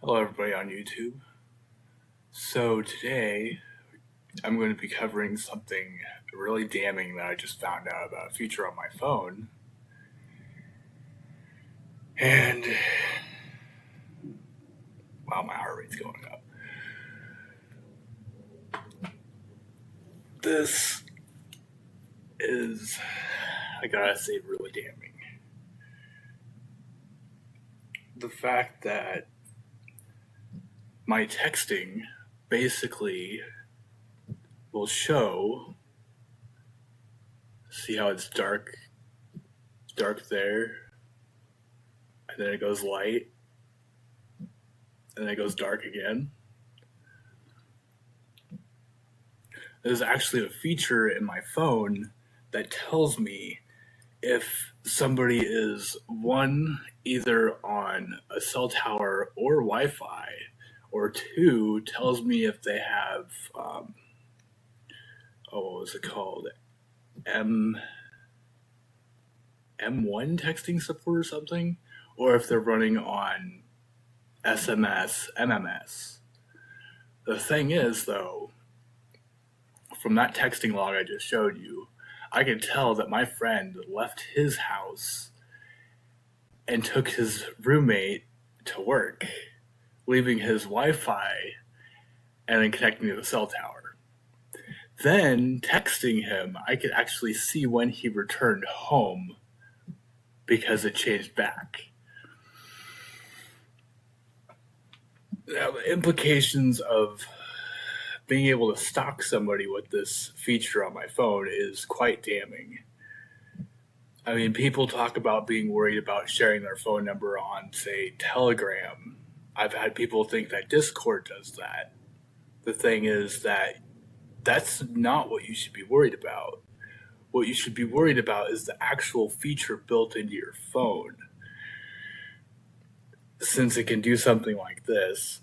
Hello, everybody on YouTube. So today I'm going to be covering something really damning that I just found out about a feature on my phone. And wow, my heart rate's going up. This is, I gotta say, really damning. The fact that my texting basically will show, see how it's dark there, and then it goes light, and then it goes dark again. There's actually a feature in my phone that tells me if somebody is either on a cell tower or Wi-Fi, or two, tells me if they have what was it called, M M1 texting support or something, or if they're running on SMS, MMS. The thing is, though, from that texting log I just showed you, I could tell that my friend left his house and took his roommate to work, leaving his Wi-Fi and then connecting to the cell tower. Then, texting him, I could actually see when he returned home because it changed back. Now, the implications of being able to stalk somebody with this feature on my phone is quite damning. I mean, people talk about being worried about sharing their phone number on, say, Telegram. I've had people think that Discord does that. The thing is that that's not what you should be worried about. What you should be worried about is the actual feature built into your phone. Since it can do something like this,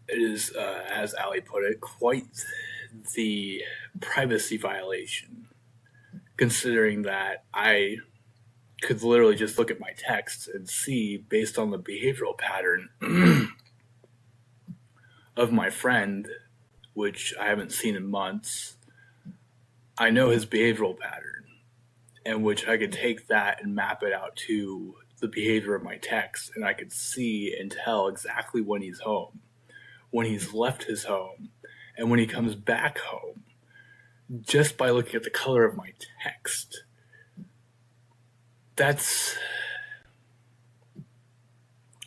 it is, as Ali put it, quite the privacy violation, considering that I could literally just look at my texts and see, based on the behavioral pattern of my friend, which I haven't seen in months, I know his behavioral pattern, and which I could take that and map it out to the behavior of my text, and I could see and tell exactly when he's home, when he's left his home, and when he comes back home, just by looking at the color of my text. That's...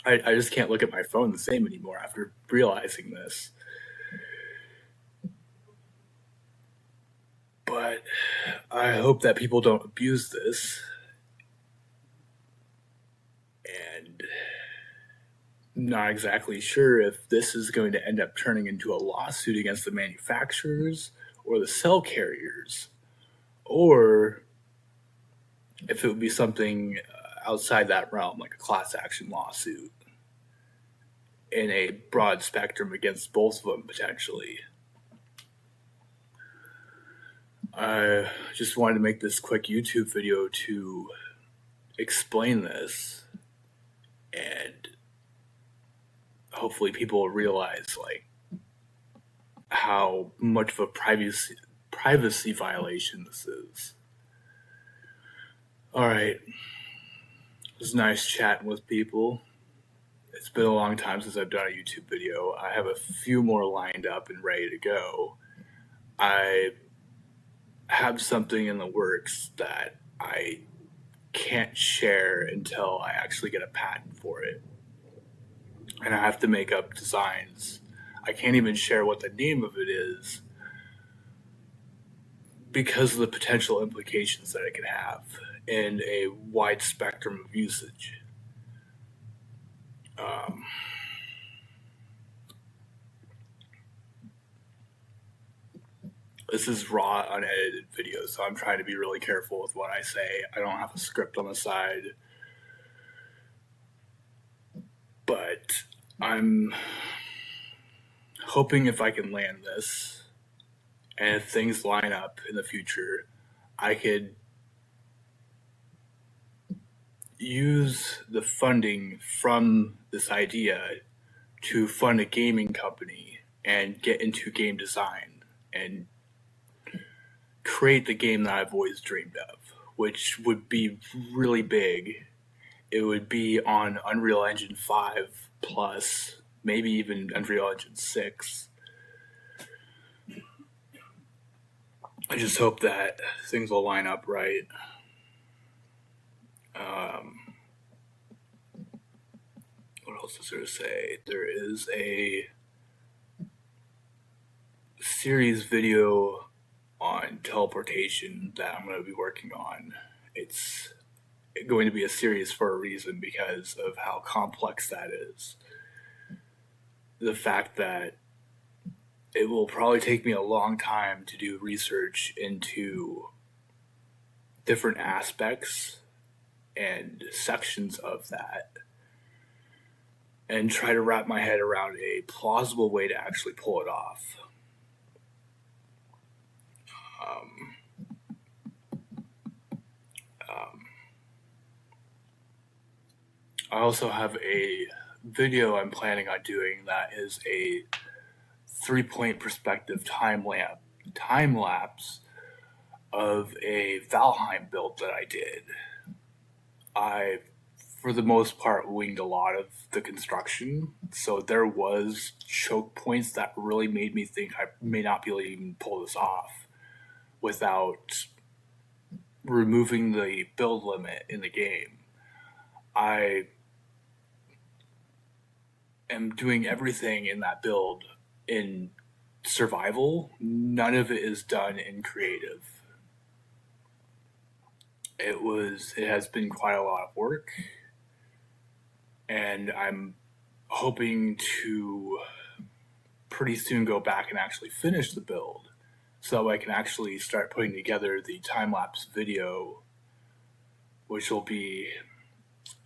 I just can't look at my phone the same anymore after realizing this. But I hope that people don't abuse this. And not exactly sure if this is going to end up turning into a lawsuit against the manufacturers or the cell carriers, or if it would be something outside that realm, like a class action lawsuit in a broad spectrum against both of them potentially. I just wanted to make this quick YouTube video to explain this, and hopefully people will realize how much of a privacy violation this is. Alright, it was nice chatting with people. It's been a long time since I've done a YouTube video. I have a few more lined up and ready to go. I have something in the works that I can't share until I actually get a patent for it. And I have to make up designs. I can't even share what the name of it is because of the potential implications that it could have in a wide spectrum of usage. This is raw, unedited video, so I'm trying to be really careful with what I say. I don't have a script on the side. But I'm hoping if I can land this, and if things line up in the future, I could use the funding from this idea to fund a gaming company and get into game design and create the game that I've always dreamed of, which would be really big. It would be on Unreal Engine 5 plus, maybe even Unreal Engine 6. I just hope that things will line up right. What else is there to say? There is a series video on teleportation that I'm going to be working on. It's going to be a series for a reason because of how complex that is. The fact that it will probably take me a long time to do research into different aspects and sections of that and try to wrap my head around a plausible way to actually pull it off. I also have a video I'm planning on doing that is a 3-point perspective time lapse of a Valheim build that I did. I, for the most part, winged a lot of the construction, so there was choke points that really made me think I may not be able to even pull this off without removing the build limit in the game. I am doing everything in that build in survival. None of it is done in creative. It has been quite a lot of work, and I'm hoping to pretty soon go back and actually finish the build so I can actually start putting together the time-lapse video, which will be,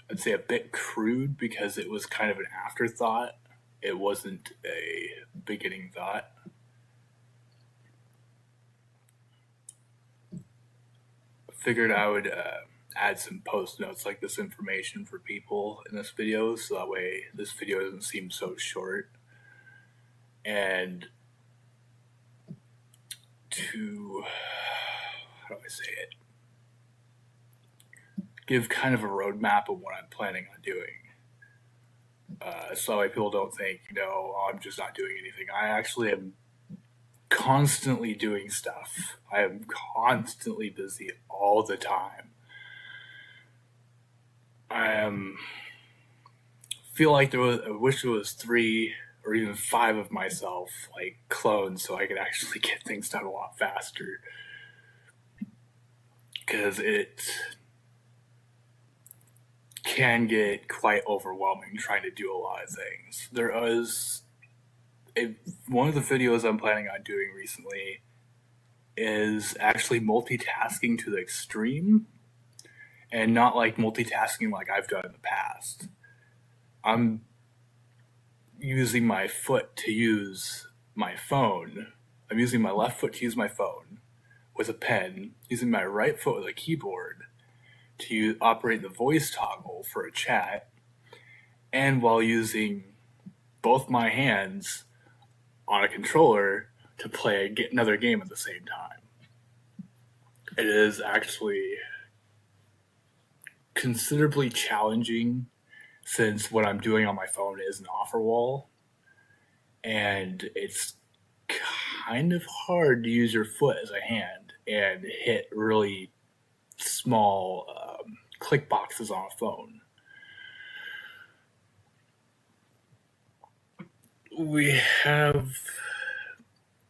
I'd say, a bit crude because it was kind of an afterthought. It wasn't a beginning thought. Figured I would add some post notes like this information for people in this video so that way this video doesn't seem so short. And to, how do I say it? Give kind of a roadmap of what I'm planning on doing. So that way people don't think, oh, I'm just not doing anything. I actually am constantly doing stuff. I am constantly busy all the time. I feel like I wish there was 3 or even 5 of myself, like clones, so I could actually get things done a lot faster. Because it can get quite overwhelming trying to do a lot of things. There was one of the videos I'm planning on doing recently is actually multitasking to the extreme, and not like multitasking like I've done in the past. I'm using my foot to use my phone. I'm using my left foot to use my phone with a pen, using my right foot with a keyboard to operate the voice toggle for a chat, and while using both my hands on a controller to play another game at the same time. It is actually considerably challenging since what I'm doing on my phone is an offer wall, and it's kind of hard to use your foot as a hand and hit really small click boxes on a phone.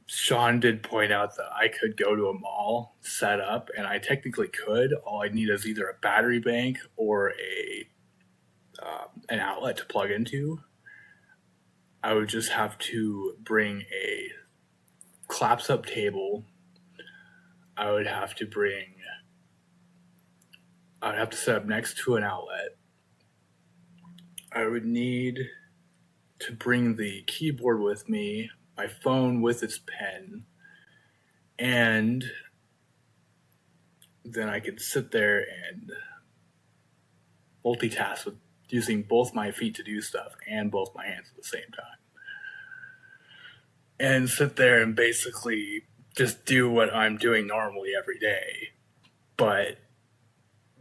Sean did point out that I could go to a mall, set up, and I technically could. All I need is either a battery bank or an outlet to plug into. I would just have to bring a collapse up table. I would have to set up next to an outlet. I would need to bring the keyboard with me, my phone with its pen, and then I could sit there and multitask with using both my feet to do stuff and both my hands at the same time. And sit there and basically just do what I'm doing normally every day, but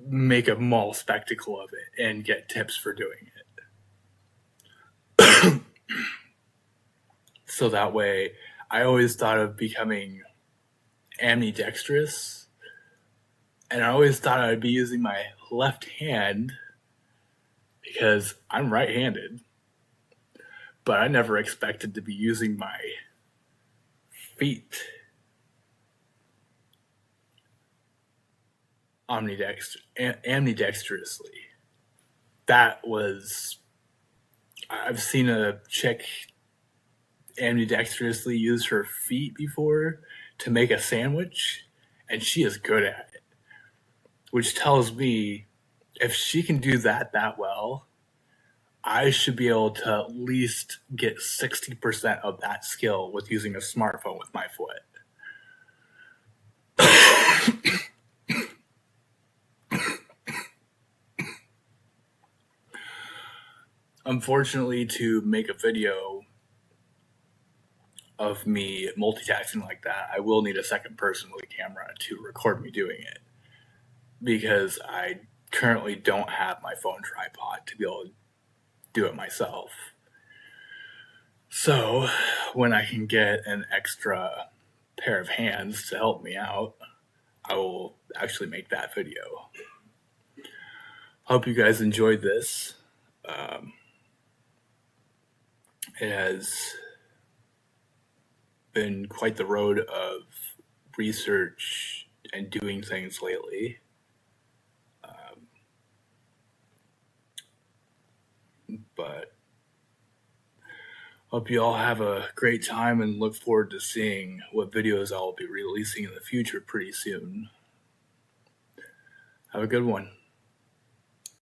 make a small spectacle of it and get tips for doing it. So that way, I always thought of becoming ambidextrous, and I always thought I'd be using my left hand because I'm right-handed, but I never expected to be using my feet ambidextrously. That was, I've seen a chick ambidextrously use her feet before to make a sandwich, and she is good at it, which tells me if she can do that well, I should be able to at least get 60% of that skill with using a smartphone with my foot. Unfortunately, to make a video of me multitasking like that, I will need a second person with a camera to record me doing it, because I currently don't have my phone tripod to be able to do it myself. So when I can get an extra pair of hands to help me out, I will actually make that video. Hope you guys enjoyed this. It has been quite the road of research and doing things lately. But hope you all have a great time and look forward to seeing what videos I'll be releasing in the future pretty soon. Have a good one.